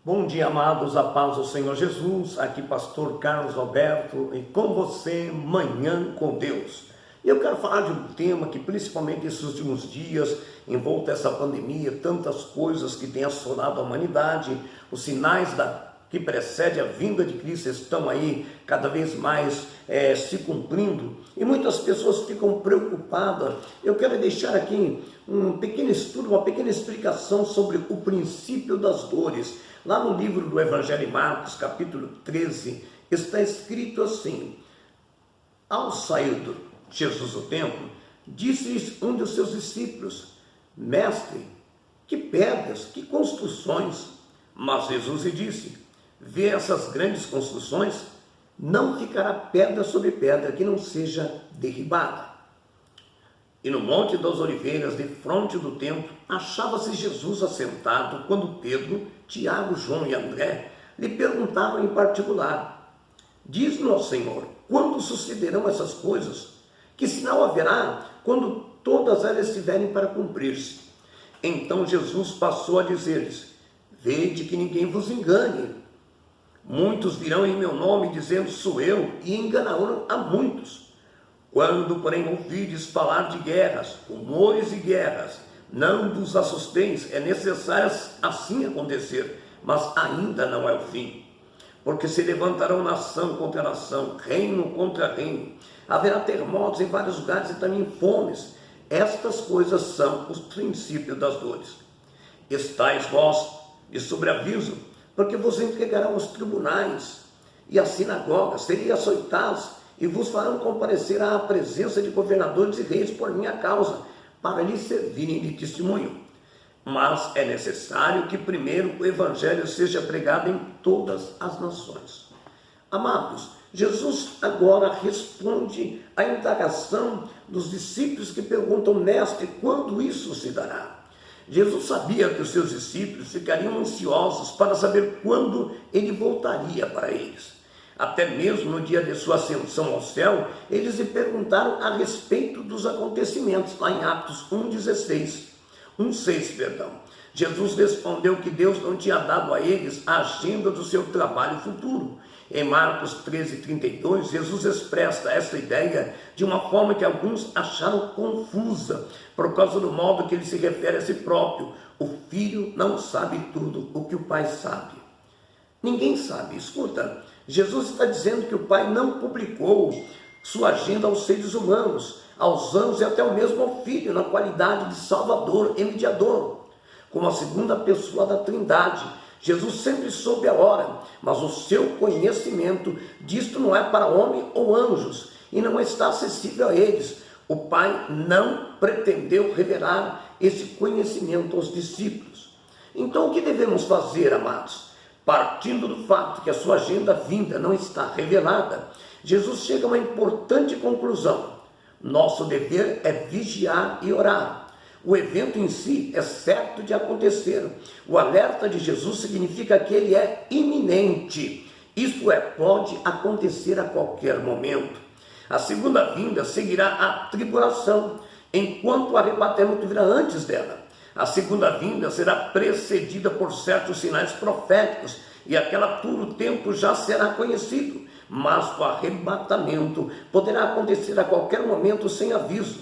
Bom dia, amados, a paz do Senhor Jesus, aqui pastor Carlos Alberto e com você, Manhã com Deus. E eu quero falar de um tema que principalmente esses últimos dias, envolto essa pandemia, tantas coisas que têm assolado a humanidade, os sinais que precede a vinda de Cristo estão aí cada vez mais se cumprindo e muitas pessoas ficam preocupadas. Eu quero deixar aqui um pequeno estudo, uma pequena explicação sobre o princípio das dores. Lá no livro do Evangelho de Marcos, capítulo 13, está escrito assim: ao sair de Jesus do templo, disse-lhes um dos seus discípulos: Mestre, que pedras, que construções! Mas Jesus lhe disse: vê essas grandes construções? Não ficará pedra sobre pedra que não seja derribada. E no Monte das Oliveiras, defronte do templo, achava-se Jesus assentado, quando Pedro, Tiago, João e André lhe perguntaram em particular: diz-nos, Senhor, quando sucederão essas coisas? Que sinal haverá quando todas elas estiverem para cumprir-se? Então Jesus passou a dizer-lhes: vede que ninguém vos engane. Muitos virão em meu nome dizendo sou eu, e enganarão a muitos. Quando, porém, ouvides falar de guerras, rumores e guerras, não vos assusteis, é necessário assim acontecer, mas ainda não é o fim. Porque se levantarão nação contra nação, reino contra reino, haverá terremotos em vários lugares e também fomes. Estas coisas são os princípios das dores. Estais vós de sobreaviso, porque vos entregarão aos tribunais e às sinagogas, sereis açoitados, e vos farão comparecer à presença de governadores e reis por minha causa, para lhes servirem de testemunho. Mas é necessário que primeiro o evangelho seja pregado em todas as nações. Amados, Jesus agora responde à indagação dos discípulos que perguntam: mestre, quando isso se dará? Jesus sabia que os seus discípulos ficariam ansiosos para saber quando ele voltaria para eles. Até mesmo no dia de sua ascensão ao céu, eles lhe perguntaram a respeito dos acontecimentos, lá em Atos 1,6. Jesus respondeu que Deus não tinha dado a eles a agenda do seu trabalho futuro. Em Marcos 13,32, Jesus expressa essa ideia de uma forma que alguns acharam confusa, por causa do modo que ele se refere a si próprio. O filho não sabe tudo o que o pai sabe. Ninguém sabe. Escuta, Jesus está dizendo que o Pai não publicou sua agenda aos seres humanos, aos anjos e até o mesmo ao Filho, na qualidade de Salvador e mediador. Como a segunda pessoa da Trindade, Jesus sempre soube a hora, mas o seu conhecimento disto não é para homem ou anjos, e não está acessível a eles. O Pai não pretendeu revelar esse conhecimento aos discípulos. Então o que devemos fazer, amados? Partindo do fato que a sua agenda vinda não está revelada, Jesus chega a uma importante conclusão: nosso dever é vigiar e orar. O evento em si é certo de acontecer. O alerta de Jesus significa que ele é iminente, isto é, pode acontecer a qualquer momento. A segunda vinda seguirá a tribulação, enquanto o arrebatamento virá antes dela. A segunda vinda será precedida por certos sinais proféticos, e aquela altura o tempo já será conhecido, mas o arrebatamento poderá acontecer a qualquer momento sem aviso.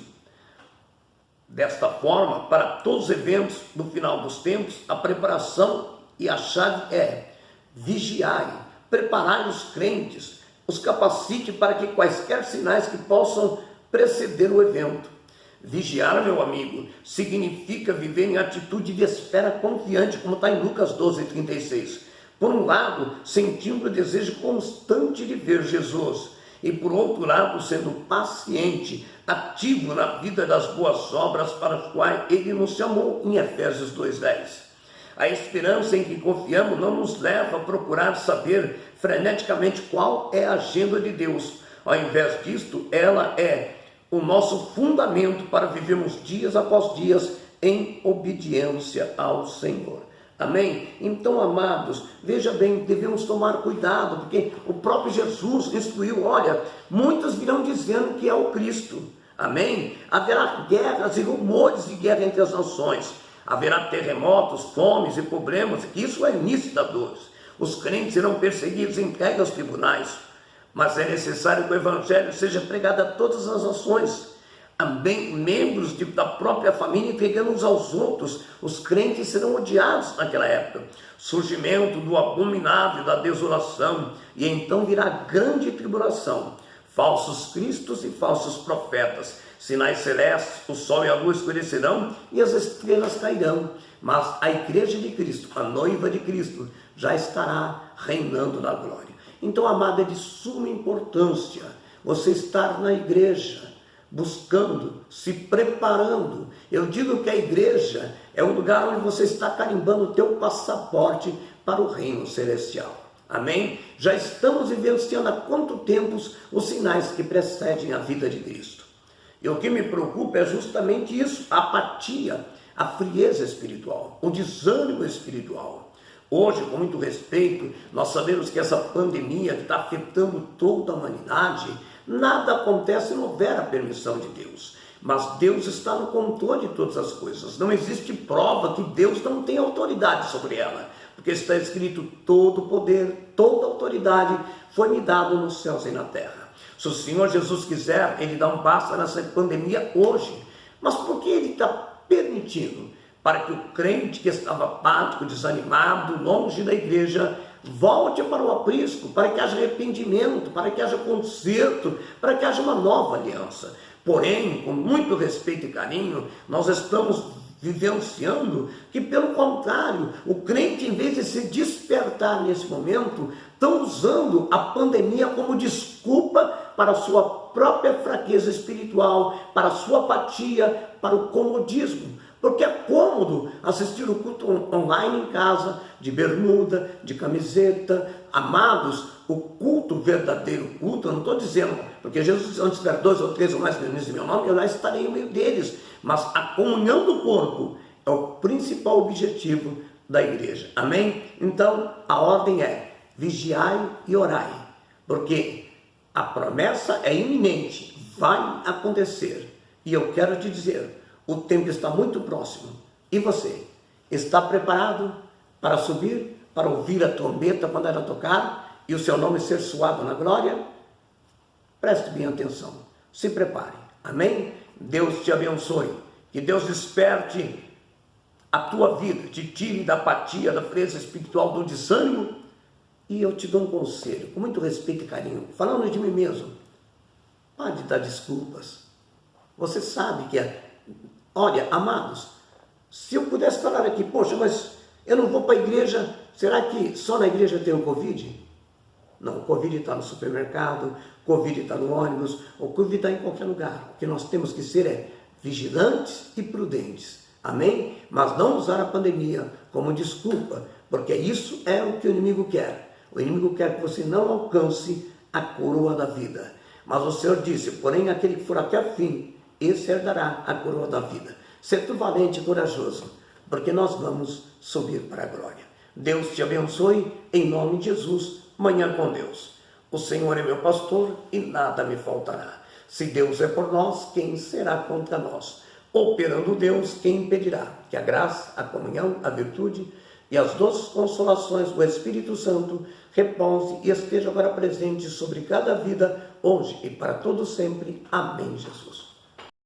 Desta forma, para todos os eventos do final dos tempos, a preparação e a chave é: vigiai, preparai os crentes, os capacite para que quaisquer sinais que possam preceder o evento. Vigiar, meu amigo, significa viver em atitude de espera confiante, como está em Lucas 12,36. Por um lado, sentindo o desejo constante de ver Jesus, e por outro lado, sendo paciente, ativo na vida das boas obras para as quais ele nos chamou, em Efésios 2,10. A esperança em que confiamos não nos leva a procurar saber freneticamente qual é a agenda de Deus. Ao invés disto, ela é o nosso fundamento para vivermos dias após dias em obediência ao Senhor. Amém? Então, amados, veja bem, devemos tomar cuidado, porque o próprio Jesus instruiu: olha, muitos virão dizendo que é o Cristo. Amém? Haverá guerras e rumores de guerra entre as nações. haverá terremotos, fomes e problemas, que isso é início da dor. Os crentes serão perseguidos, entregues aos tribunais, mas é necessário que o evangelho seja pregado a todas as nações. Também membros da própria família entregando uns aos outros. Os crentes serão odiados naquela época. Surgimento do abominável, da desolação, e então virá grande tribulação. Falsos cristos e falsos profetas, sinais celestes, o sol e a lua escurecerão e as estrelas cairão. Mas a igreja de Cristo, a noiva de Cristo, já estará reinando na glória. Então, amado, é de suma importância você estar na igreja, buscando, se preparando. Eu digo que a igreja é o lugar onde você está carimbando o teu passaporte para o reino celestial. Amém? Já estamos vivenciando há quanto tempo os sinais que precedem a vida de Cristo. E o que me preocupa é justamente isso, a apatia, a frieza espiritual, o desânimo espiritual. Hoje, com muito respeito, nós sabemos que essa pandemia que está afetando toda a humanidade, nada acontece se não houver a permissão de Deus. Mas Deus está no controle de todas as coisas. Não existe prova que Deus não tem autoridade sobre ela. Porque está escrito, todo poder, toda autoridade foi me dado nos céus e na terra. Se o Senhor Jesus quiser, Ele dá um passo nessa pandemia hoje. Mas por que Ele está permitindo? Para que o crente que estava apático, desanimado, longe da igreja, volte para o aprisco, para que haja arrependimento, para que haja conserto, para que haja uma nova aliança. Porém, com muito respeito e carinho, nós estamos vivenciando que, pelo contrário, o crente, em vez de se despertar nesse momento, estão usando a pandemia como desculpa para a sua própria fraqueza espiritual, para a sua apatia, para o comodismo. Porque é cômodo assistir o culto online em casa, de bermuda, de camiseta. Amados, o culto, o verdadeiro culto, eu não estou dizendo, porque Jesus, antes tiver 2 ou 3 ou mais reunidos em meu nome, eu lá estarei no meio deles. Mas a comunhão do corpo é o principal objetivo da igreja. Amém? Então, a ordem é, vigiai e orai. Porque a promessa é iminente, vai acontecer. E eu quero te dizer, o tempo está muito próximo. E você? Está preparado para subir, para ouvir a trombeta quando ela tocar e o seu nome ser soado na glória? Preste bem atenção. Se prepare. Amém? Deus te abençoe. Que Deus desperte a tua vida, te tire da apatia, da frieza espiritual, do desânimo. E eu te dou um conselho, com muito respeito e carinho, falando de mim mesmo. Pode dar desculpas. Você sabe que olha, amados, se eu pudesse falar aqui, poxa, mas eu não vou para a igreja, será que só na igreja tem o Covid? Não, o Covid está no supermercado, o Covid está no ônibus, o Covid está em qualquer lugar. O que nós temos que ser é vigilantes e prudentes, amém? Mas não usar a pandemia como desculpa, porque isso é o que o inimigo quer. O inimigo quer que você não alcance a coroa da vida. Mas o Senhor disse, porém aquele que for até o fim, esse herdará a coroa da vida. Ser tu valente e corajoso, porque nós vamos subir para a glória. Deus te abençoe, em nome de Jesus, manhã com Deus. O Senhor é meu pastor e nada me faltará. Se Deus é por nós, quem será contra nós? Operando Deus, quem impedirá? Que a graça, a comunhão, a virtude e as doces consolações do Espírito Santo repouse e esteja agora presente sobre cada vida, hoje e para todo sempre. Amém, Jesus.